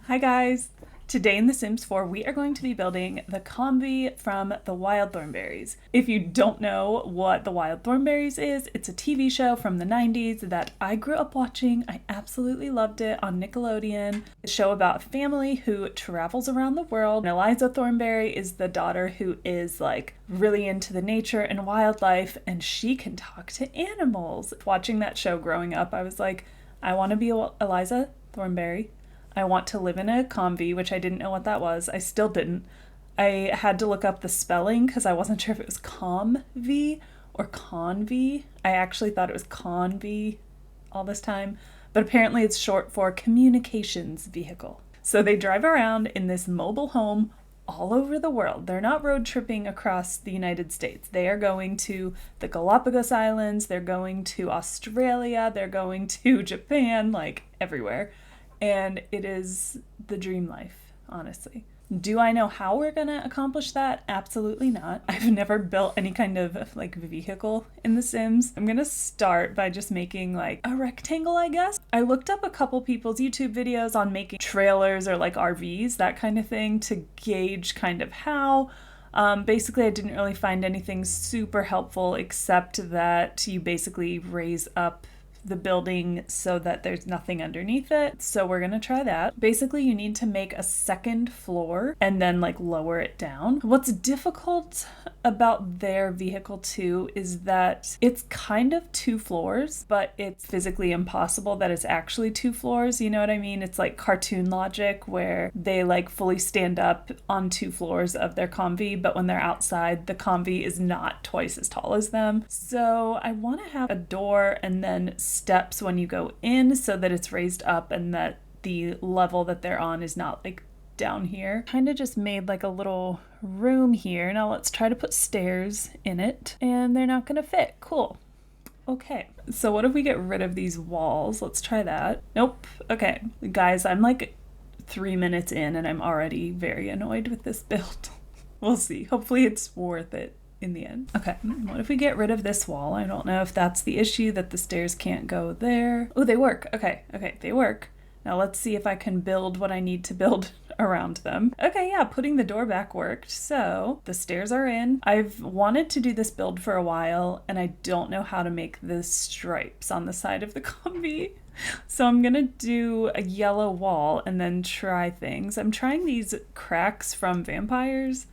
Hi guys! Today in The Sims 4 we are going to be building the COMVEE from the Wild Thornberrys. If you don't know what the Wild Thornberrys is, it's a TV show from the 90s that I grew up watching. I absolutely loved it on Nickelodeon. A show about a family who travels around the world. And Eliza Thornberry is the daughter who is like really into the nature and wildlife, and she can talk to animals. Watching that show growing up, I was like, I want to be Eliza Thornberry. I want to live in a COMVEE, which I didn't know what that was. I still didn't. I had to look up the spelling because I wasn't sure if it was COMVEE or CONVEE. I actually thought it was CONVEE all this time, but apparently it's short for communications vehicle. So they drive around in this mobile home all over the world. They're not road tripping across the United States. They are going to the Galapagos Islands, they're going to Australia, they're going to Japan, like everywhere. And it is the dream life, honestly. Do I know how we're gonna accomplish that? Absolutely not. I've never built any kind of like vehicle in The Sims. I'm gonna start by just making like a rectangle, I guess. I looked up a couple people's YouTube videos on making trailers or like RVs, that kind of thing, to gauge kind of how. Basically, I didn't really find anything super helpful except that you basically raise up the building so that there's nothing underneath it. So we're gonna try that. Basically, you need to make a second floor and then like lower it down. What's difficult about their vehicle too is that it's kind of 2 floors, but it's physically impossible that it's actually 2 floors. You know what I mean? It's like cartoon logic where they like fully stand up on 2 floors of their COMVEE, but when they're outside, the COMVEE is not twice as tall as them. So I want to have a door and then steps when you go in so that it's raised up and that the level that they're on is not like down here. Kind of just made like a little room here. Now let's try to put stairs in it, and they're not gonna fit. Cool. Okay, so what if we get rid of these walls? Let's try that. Nope. Okay, guys, I'm like 3 minutes in and I'm already very annoyed with this build. We'll see. Hopefully it's worth it in the end. Okay, what if we get rid of this wall? I don't know if that's the issue, that the stairs can't go there. Oh, they work. Okay, they work. Now let's see if I can build what I need to build around them. Okay, yeah, putting the door back worked. So the stairs are in. I've wanted to do this build for a while and I don't know how to make the stripes on the side of the COMVEE. So I'm gonna do a yellow wall and then try things. I'm trying these cracks from vampires.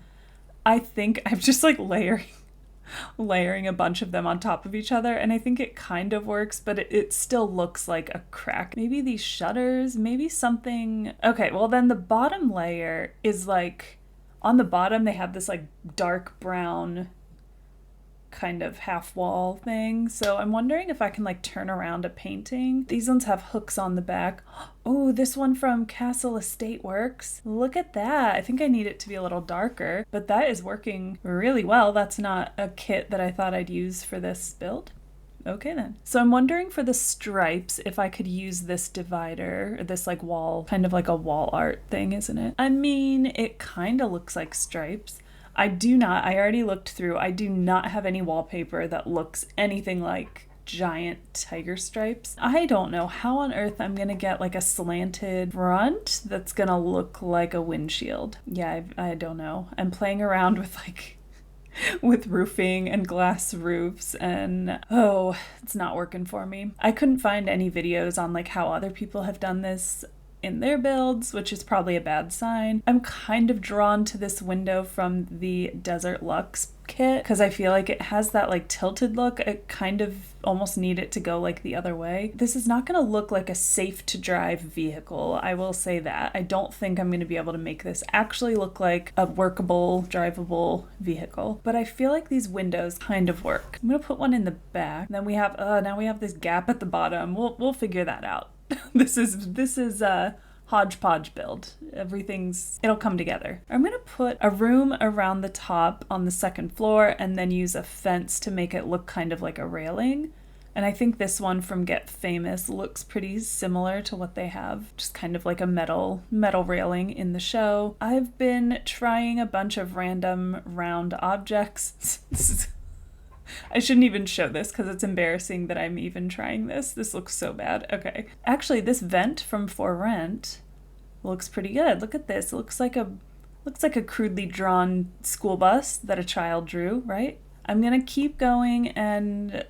I think I'm just like layering a bunch of them on top of each other, and I think it kind of works, but it still looks like a crack. Maybe these shutters, maybe something. Okay, well then the bottom layer is like, on the bottom they have this like dark brown kind of half wall thing. So I'm wondering if I can like turn around a painting. These ones have hooks on the back. Oh, this one from Castle Estate works. Look at that. I think I need it to be a little darker, but that is working really well. That's not a kit that I thought I'd use for this build. Okay then. So I'm wondering for the stripes if I could use this divider, or this like wall, kind of like a wall art thing, isn't it? I mean, it kind of looks like stripes. I already looked through, I do not have any wallpaper that looks anything like giant tiger stripes. I don't know how on earth I'm gonna get like a slanted front that's gonna look like a windshield. Yeah, I don't know. I'm playing around with like with roofing and glass roofs, and oh, it's not working for me. I couldn't find any videos on like how other people have done this in their builds, which is probably a bad sign. I'm kind of drawn to this window from the Desert Luxe kit because I feel like it has that like tilted look. I kind of almost need it to go like the other way. This is not going to look like a safe to drive vehicle, I will say that. I don't think I'm going to be able to make this actually look like a workable, drivable vehicle, but I feel like these windows kind of work. I'm going to put one in the back. Then we have now we have this gap at the bottom. We'll figure that out. This is a hodgepodge build. It'll come together. I'm gonna put a room around the top on the second floor and then use a fence to make it look kind of like a railing. And I think this one from Get Famous looks pretty similar to what they have, just kind of like a metal railing in the show. I've been trying a bunch of random round objects. I shouldn't even show this because it's embarrassing that I'm even trying this. This looks so bad. Okay. Actually, this vent from For Rent looks pretty good. Look at this. It looks like a crudely drawn school bus that a child drew, right? I'm gonna keep going and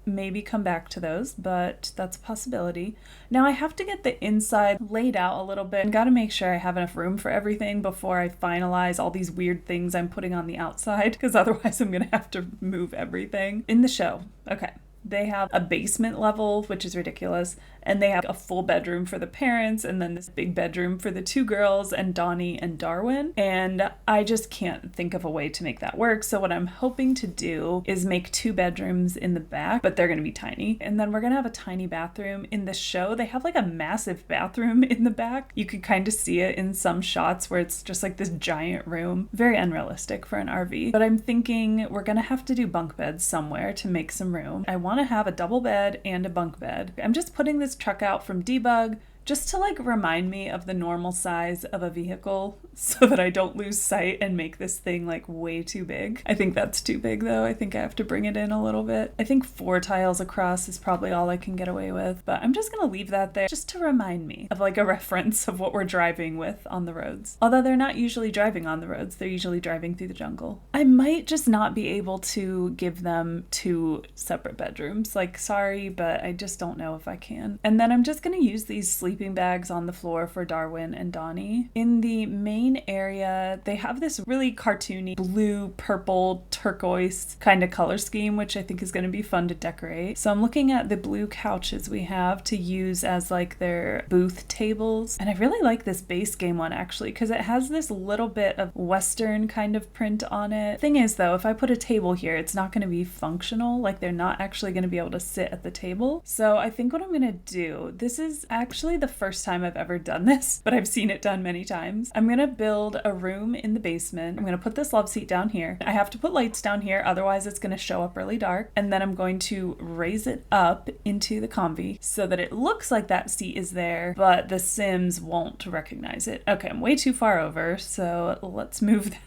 maybe come back to those, but that's a possibility. Now I have to get the inside laid out a little bit. I gotta make sure I have enough room for everything before I finalize all these weird things I'm putting on the outside, because otherwise I'm gonna have to move everything. In the show, okay, they have a basement level, which is ridiculous, and they have a full bedroom for the parents, and then this big bedroom for the two girls and Donnie and Darwin. And I just can't think of a way to make that work. So what I'm hoping to do is make 2 bedrooms in the back, but they're gonna be tiny. And then we're gonna have a tiny bathroom. In the show, they have like a massive bathroom in the back. You could kind of see it in some shots where it's just like this giant room. Very unrealistic for an RV. But I'm thinking we're gonna have to do bunk beds somewhere to make some room. I wanna have a double bed and a bunk bed. I'm just putting this truck out from Debug just to like remind me of the normal size of a vehicle so that I don't lose sight and make this thing like way too big. I think that's too big though. I think I have to bring it in a little bit. I think 4 tiles across is probably all I can get away with, but I'm just gonna leave that there just to remind me of like a reference of what we're driving with on the roads. Although they're not usually driving on the roads, they're usually driving through the jungle. I might just not be able to give them 2 separate bedrooms. Like, sorry, but I just don't know if I can. And then I'm just gonna use these sleeping bags on the floor for Darwin and Donnie. In the main area, they have this really cartoony blue, purple, turquoise kind of color scheme, which I think is going to be fun to decorate. So I'm looking at the blue couches we have to use as like their booth tables. And I really like this base game one actually, because it has this little bit of Western kind of print on it. Thing is though, if I put a table here, it's not going to be functional. Like they're not actually going to be able to sit at the table. So I think what I'm going to do, this is actually the first time I've ever done this, but I've seen it done many times. I'm going to build a room in the basement. I'm going to put this love seat down here. I have to put lights down here, otherwise it's going to show up really dark. And then I'm going to raise it up into the COMVEE so that it looks like that seat is there, but the Sims won't recognize it. Okay, I'm way too far over, so let's move that.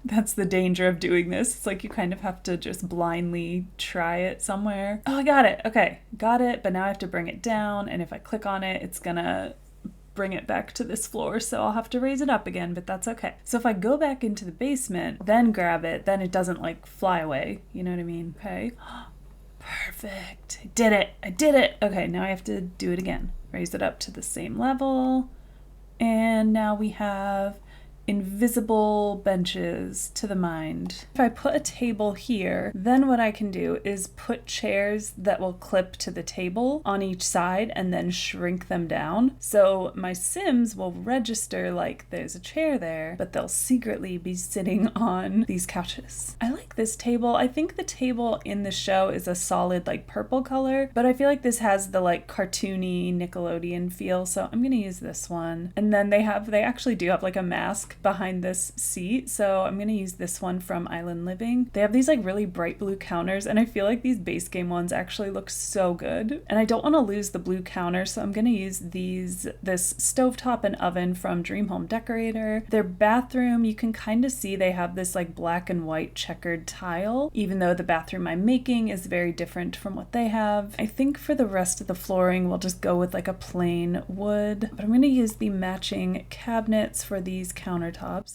That's the danger of doing this. It's like you kind of have to just blindly try it somewhere. Oh, I got it. Okay, got it, but now I have to bring it down, and if I click on it, it's gonna bring it back to this floor, so I'll have to raise it up again, but that's okay. So if I go back into the basement, then grab it, then it doesn't like fly away, you know what I mean? Okay. Perfect. I did it. I did it. Okay, now I have to do it again. Raise it up to the same level. And now we have invisible benches to the mind. If I put a table here, then what I can do is put chairs that will clip to the table on each side and then shrink them down. So my Sims will register like there's a chair there, but they'll secretly be sitting on these couches. I like this table. I think the table in the show is a solid like purple color, but I feel like this has the like cartoony Nickelodeon feel, so I'm gonna use this one. And then they actually do have like a mask behind this seat, so I'm gonna use this one from Island Living. They have these like really bright blue counters, and I feel like these base game ones actually look so good, and I don't want to lose the blue counter, so I'm gonna use this stovetop and oven from Dream Home Decorator. Their bathroom, you can kind of see they have this like black and white checkered tile, even though the bathroom I'm making is very different from what they have. I think for the rest of the flooring we'll just go with like a plain wood, but I'm gonna use the matching cabinets for these countertops.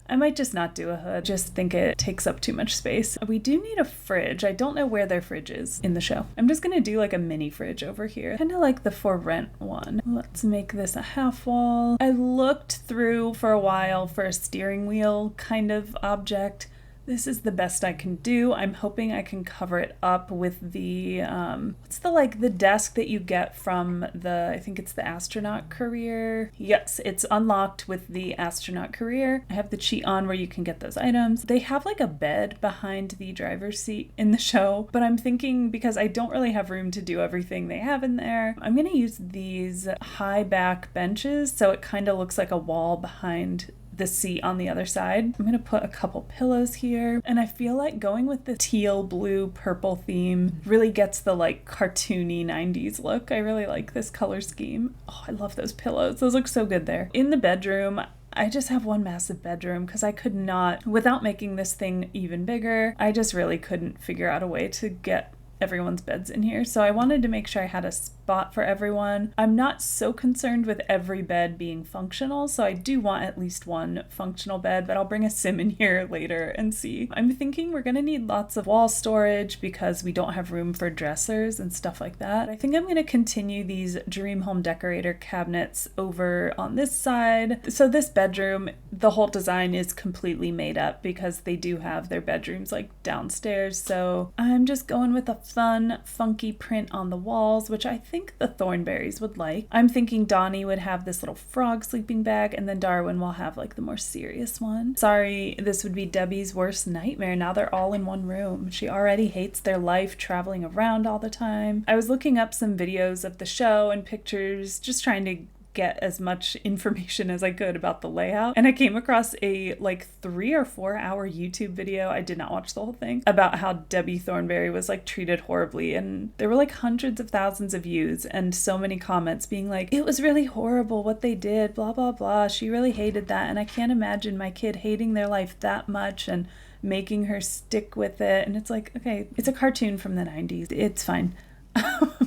I might just not do a hood, just think it takes up too much space. We do need a fridge. I don't know where their fridge is in the show. I'm just gonna do like a mini fridge over here, kind of like the for rent one. Let's make this a half wall. I looked through for a while for a steering wheel kind of object. This is the best I can do. I'm hoping I can cover it up with the, what's the desk that you get from I think it's the astronaut career. Yes, it's unlocked with the astronaut career. I have the cheat on where you can get those items. They have like a bed behind the driver's seat in the show, but I'm thinking because I don't really have room to do everything they have in there, I'm gonna use these high back benches so it kind of looks like a wall behind the seat on the other side. I'm gonna put a couple pillows here, and I feel like going with the teal, blue, purple theme really gets the like cartoony 90s look. I really like this color scheme. Oh, I love those pillows. Those look so good there. In the bedroom, I just have one massive bedroom because I could not, without making this thing even bigger, I just really couldn't figure out a way to get everyone's beds in here. So I wanted to make sure I had a spot for everyone. I'm not so concerned with every bed being functional, so I do want at least one functional bed, but I'll bring a sim in here later and see. I'm thinking we're gonna need lots of wall storage because we don't have room for dressers and stuff like that. I think I'm gonna continue these Dream Home Decorator cabinets over on this side. So this bedroom, the whole design is completely made up because they do have their bedrooms like downstairs. So I'm just going with a fun, funky print on the walls, which I think the Thornberrys would like. I'm thinking Donnie would have this little frog sleeping bag, and then Darwin will have like the more serious one. Sorry, this would be Debbie's worst nightmare. Now they're all in one room. She already hates their life traveling around all the time. I was looking up some videos of the show and pictures, just trying to get as much information as I could about the layout, and I came across a like 3 or 4 hour YouTube video, I did not watch the whole thing, about how Debbie Thornberry was like treated horribly, and there were like hundreds of thousands of views and so many comments being like, it was really horrible what they did, blah blah blah, she really hated that, and I can't imagine my kid hating their life that much and making her stick with it. And it's like, okay, it's a cartoon from the 90s, it's fine.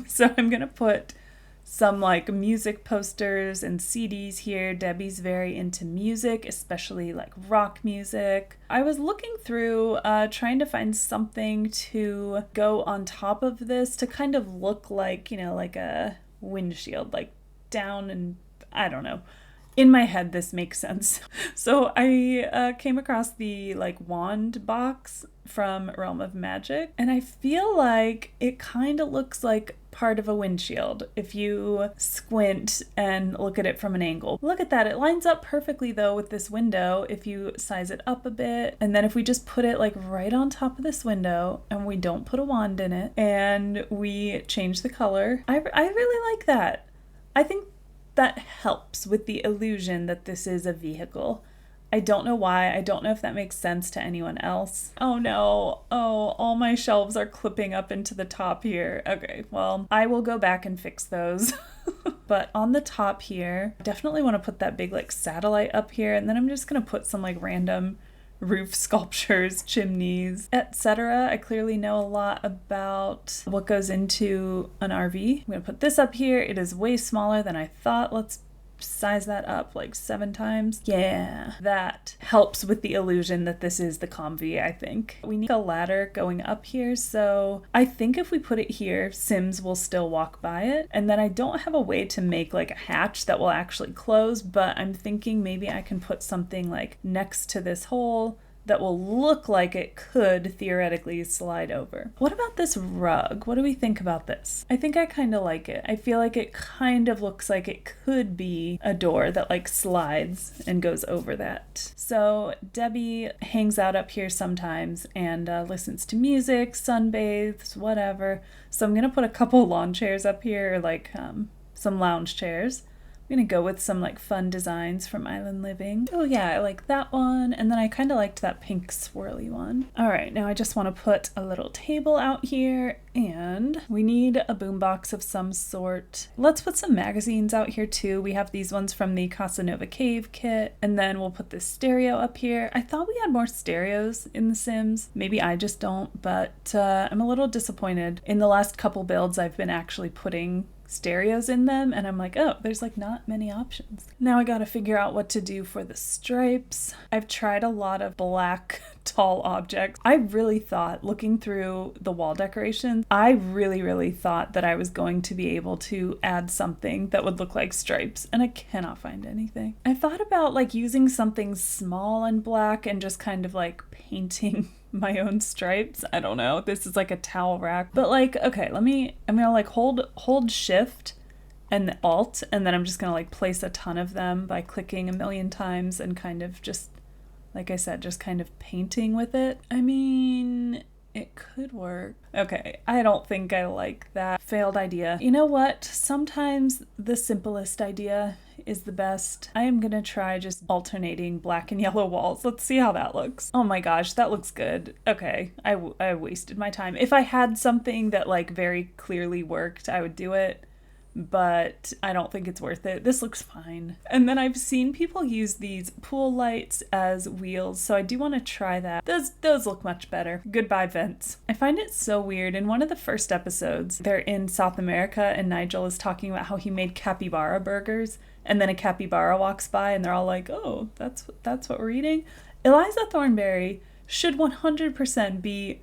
So I'm gonna put some like music posters and CDs here. Debbie's very into music, especially like rock music. I was looking through trying to find something to go on top of this to kind of look like, you know, like a windshield, like down, and I don't know. In my head, this makes sense. So I came across the like wand box from Realm of Magic, and I feel like it kind of looks like part of a windshield if you squint and look at it from an angle. Look at that. It lines up perfectly though with this window if you size it up a bit. And then if we just put it like right on top of this window and we don't put a wand in it and we change the color, I really like that. I think that helps with the illusion that this is a vehicle. I don't know why. I don't know if that makes sense to anyone else. Oh no. Oh, all my shelves are clipping up into the top here. Okay, well, I will go back and fix those. But on the top here, I definitely want to put that big like satellite up here, and then I'm just gonna put some like random roof sculptures, chimneys, etc. I clearly know a lot about what goes into an RV. I'm gonna put this up here. It is way smaller than I thought. Let's size that up like 7 times. Yeah, that helps with the illusion that this is the COMVEE, I think. We need a ladder going up here, so I think if we put it here, Sims will still walk by it. And then I don't have a way to make like a hatch that will actually close, but I'm thinking maybe I can put something like next to this hole that will look like it could theoretically slide over. What about this rug? What do we think about this? I think I kind of like it. I feel like it kind of looks like it could be a door that like slides and goes over that. So Debbie hangs out up here sometimes and listens to music, sunbathes, whatever. So I'm gonna put a couple lawn chairs up here, like some lounge chairs. I'm gonna go with some like fun designs from Island Living. Oh yeah, I like that one. And then I kind of liked that pink swirly one. All right, now I just want to put a little table out here, and we need a boombox of some sort. Let's put some magazines out here too. We have these ones from the Casa Nova Cave kit, and then we'll put this stereo up here. I thought we had more stereos in The Sims. Maybe I just don't, but I'm a little disappointed. In the last couple builds, I've been actually putting stereos in them, and I'm like, oh, there's like not many options. Now I gotta figure out what to do for the stripes. I've tried a lot of black tall objects. I really thought, looking through the wall decorations, I really thought that I was going to be able to add something that would look like stripes, and I cannot find anything. I thought about like using something small and black and just kind of like painting my own stripes. I don't know. This is like a towel rack. But like, okay, I'm gonna like hold shift and alt, and then I'm just gonna like place a ton of them by clicking a million times and kind of just, like I said, just kind of painting with it. I mean, it could work. Okay, I don't think I like that. Failed idea. You know what? Sometimes the simplest idea is the best. I am gonna try just alternating black and yellow walls. Let's see how that looks. Oh my gosh, that looks good. Okay, I wasted my time. If I had something that like very clearly worked, I would do it. but I don't think it's worth it. This looks fine. And then I've seen people use these pool lights as wheels, so I do want to try that. Those look much better. Goodbye, vents. I find it so weird. In one of the first episodes, they're in South America and Nigel is talking about how he made capybara burgers, and then a capybara walks by and they're all like, oh, that's what we're eating? Eliza Thornberry should 100% be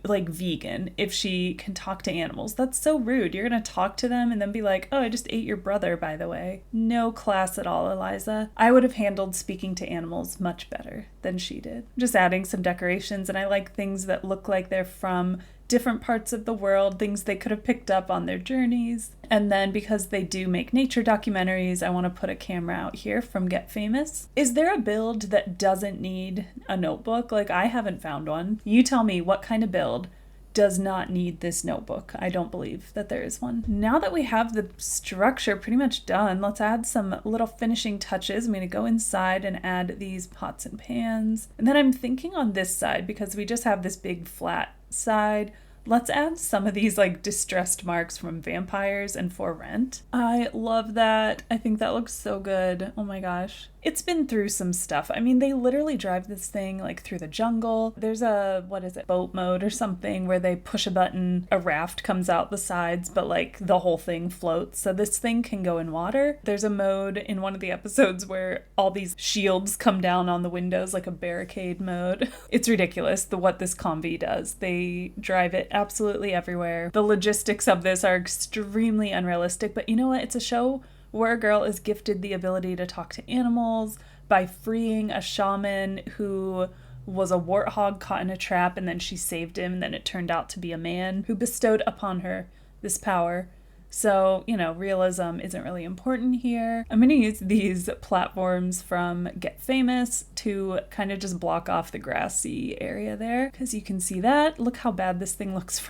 like vegan if she can talk to animals. That's so rude. You're gonna talk to them and then be like, oh, I just ate your brother, by the way. No class at all, Eliza. I would have handled speaking to animals much better than she did. Just adding some decorations, and I like things that look like they're from different parts of the world, things they could have picked up on their journeys. And then because they do make nature documentaries, I want to put a camera out here from Get Famous. Is there a build that doesn't need a notebook? Like, I haven't found one. You tell me what kind of build does not need this notebook. I don't believe that there is one. Now that we have the structure pretty much done, let's add some little finishing touches. I'm going to go inside and add these pots and pans. And then I'm thinking on this side, because we just have this big flat side, let's add some of these like distressed marks from vampires and For Rent. I love that. I think that looks so good. Oh my gosh. It's been through some stuff. I mean, they literally drive this thing like through the jungle. There's a, boat mode or something where they push a button, a raft comes out the sides, but like the whole thing floats. So this thing can go in water. There's a mode in one of the episodes where all these shields come down on the windows, like a barricade mode. It's ridiculous what this COMVEE does. They drive it absolutely everywhere. The logistics of this are extremely unrealistic, but you know what? It's a show where a girl is gifted the ability to talk to animals by freeing a shaman who was a warthog caught in a trap, and then she saved him, and then it turned out to be a man who bestowed upon her this power. So, you know, realism isn't really important here. I'm going to use these platforms from Get Famous to kind of just block off the grassy area there, because you can see that. Look how bad this thing looks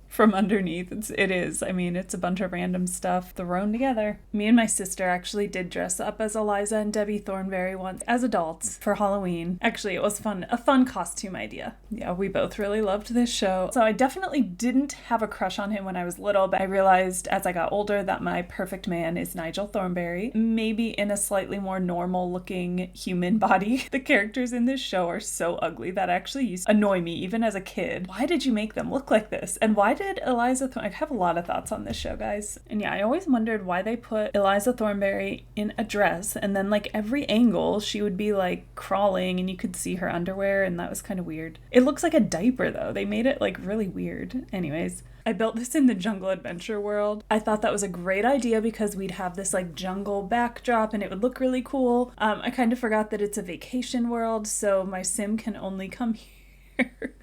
from underneath. It is. I mean, it's a bunch of random stuff thrown together. Me and my sister actually did dress up as Eliza and Debbie Thornberry once as adults for Halloween. Actually, it was fun. A fun costume idea. Yeah, we both really loved this show. So I definitely didn't have a crush on him when I was little, but I realized as I got older that my perfect man is Nigel Thornberry, maybe in a slightly more normal looking human body. The characters in this show are so ugly that actually used to annoy me even as a kid. Why did you make them look like this? And why did Eliza I have a lot of thoughts on this show, guys. And yeah, I always wondered why they put Eliza Thornberry in a dress, and then like every angle she would be like crawling and you could see her underwear, and that was kind of weird. It looks like a diaper though. They made it like really weird. Anyways, I built this in the jungle adventure world. I thought that was a great idea because we'd have this like jungle backdrop and it would look really cool. I kind of forgot that it's a vacation world, so my sim can only come here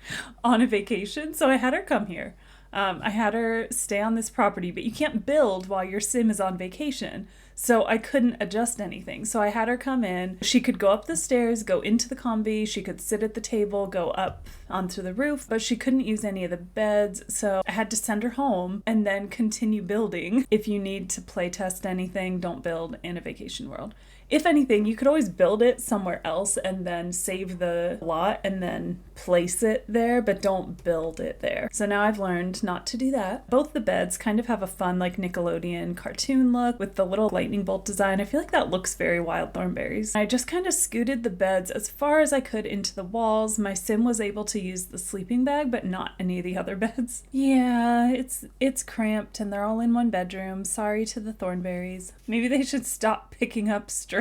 on a vacation. So I had her come here. I had her stay on this property, but you can't build while your sim is on vacation. So I couldn't adjust anything. So I had her come in. She could go up the stairs, go into the COMVEE. She could sit at the table, go up onto the roof, but she couldn't use any of the beds. So I had to send her home and then continue building. If you need to play test anything, don't build in a vacation world. If anything, you could always build it somewhere else and then save the lot and then place it there, but don't build it there. So now I've learned not to do that. Both the beds kind of have a fun like Nickelodeon cartoon look with the little lightning bolt design. I feel like that looks very Wild Thornberrys. I just kind of scooted the beds as far as I could into the walls. My sim was able to use the sleeping bag, but not any of the other beds. Yeah, it's cramped and they're all in one bedroom. Sorry to the Thornberrys. Maybe they should stop picking up strays.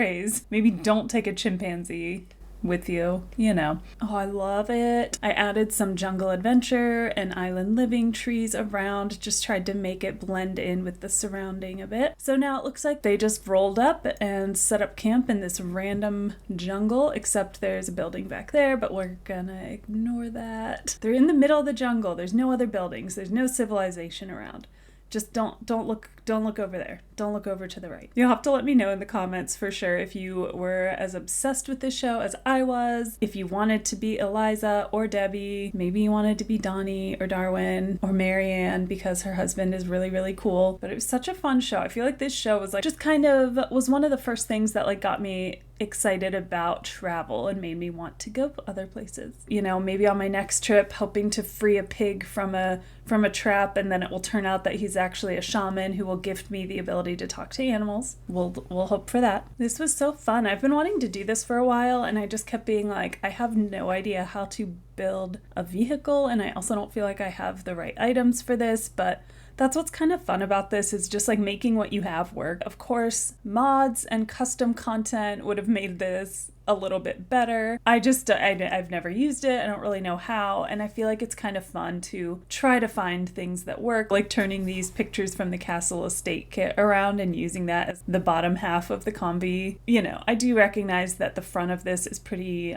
Maybe don't take a chimpanzee with you, you know. Oh, I love it. I added some jungle adventure and island living trees around, just tried to make it blend in with the surrounding a bit. So now it looks like they just rolled up and set up camp in this random jungle, except there's a building back there, but we're gonna ignore that. They're in the middle of the jungle. There's no other buildings. There's no civilization around. Just don't look over there. Don't look over to the right. You'll have to let me know in the comments for sure if you were as obsessed with this show as I was, if you wanted to be Eliza or Debbie, maybe you wanted to be Donnie or Darwin or Marianne because her husband is really, really cool. But it was such a fun show. I feel like this show was like just kind of was one of the first things that like got me excited about travel and made me want to go other places. You know, maybe on my next trip, hoping to free a pig from a trap, and then it will turn out that he's actually a shaman who will will gift me the ability to talk to animals. We'll hope for that. This was so fun. I've been wanting to do this for a while, and I just kept being like, I have no idea how to build a vehicle, and I also don't feel like I have the right items for this, but that's what's kind of fun about this, is just like making what you have work. Of course, mods and custom content would have made this a little bit better. I've never used it. I don't really know how, and I feel like it's kind of fun to try to find things that work, like turning these pictures from the Castle Estate kit around and using that as the bottom half of the COMVEE. You know, I do recognize that the front of this is pretty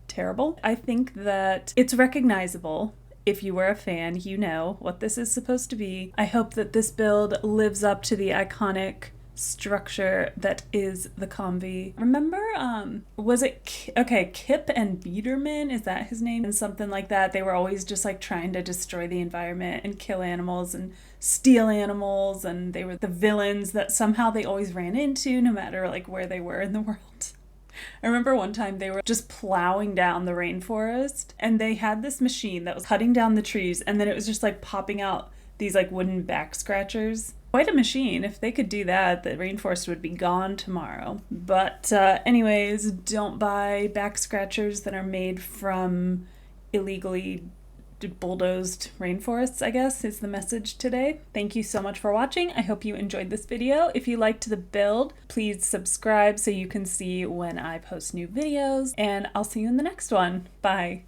terrible. I think that it's recognizable. If you were a fan, you know what this is supposed to be. I hope that this build lives up to the iconic structure that is the COMVEE. Remember, was it Kip and Biederman? Is that his name? And something like that. They were always just like trying to destroy the environment and kill animals and steal animals, and they were the villains that somehow they always ran into, no matter like where they were in the world. I remember one time they were just plowing down the rainforest, and they had this machine that was cutting down the trees, and then it was just like popping out these like wooden back scratchers. Quite a machine. If they could do that, the rainforest would be gone tomorrow. But anyways, don't buy back scratchers that are made from illegally bulldozed rainforests, I guess, is the message today. Thank you so much for watching. I hope you enjoyed this video. If you liked the build, please subscribe so you can see when I post new videos, and I'll see you in the next one. Bye.